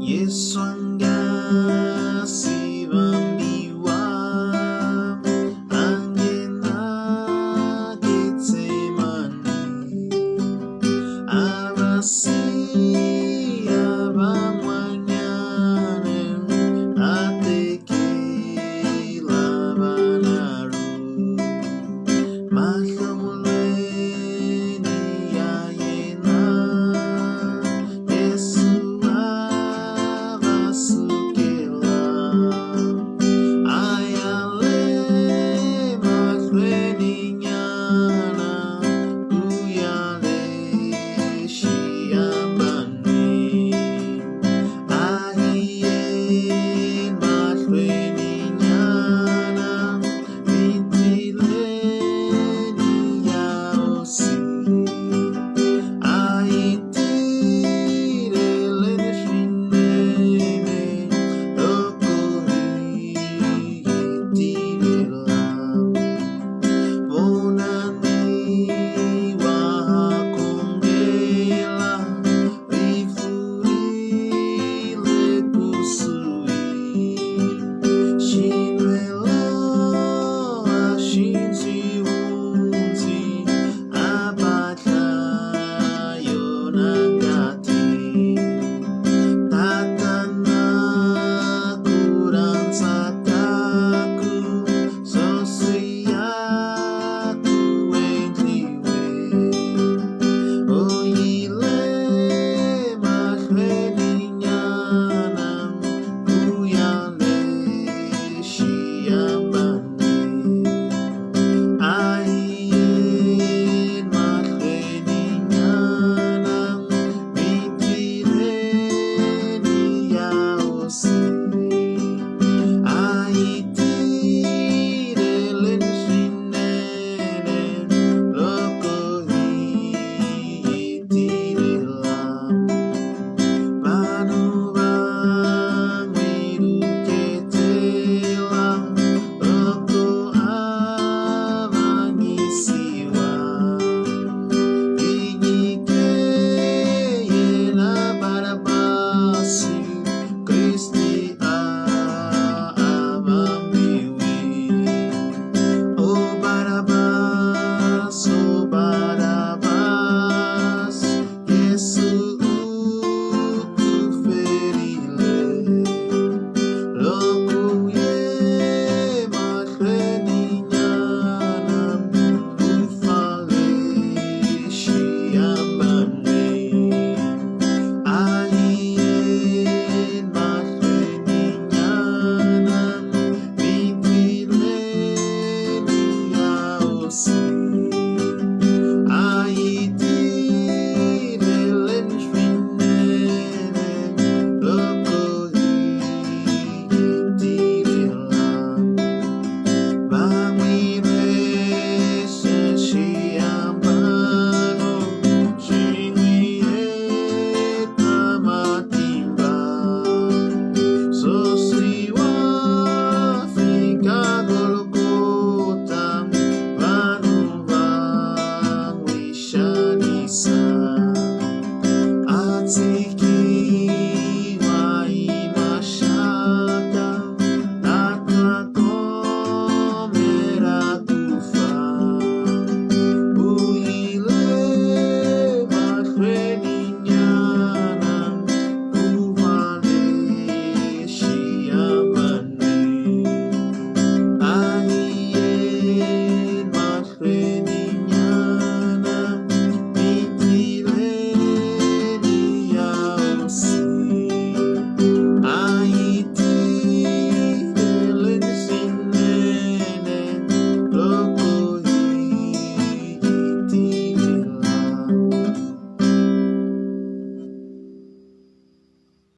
Yesu angasibambiwa angena Getsemani abasi abamwanyane atekela banaru mahamulweni yayena Yesu abasukela ayale mahlweni nyana uyale Xihambano ahien mahlweni nyana mitileni yaosi aitireleni shinene lokohitirela bonani wahakongela rifurile kusui shinwelo ashinziunzi abatlayo nangati tatana kuransataku sosiaku wendliwe oyile mahlweni nyana uyale Xihambano ahien mahlweni nyana mitileni yaosi aitireleni shinene lokohitirela banu bamwiruketela loko abangisiwa inyikeyela barabasi Kristi abambiwi o barabas Yesu ukuferile lokuye mahlweni nyana ufale Xihambano ahien mahlweni nyana mitileni yaosi aitireleni shinene lokohitirela bamwireshe Xihambano shinwieta matimba sosiwa fika Golgota vanhu vamwishanisa atsike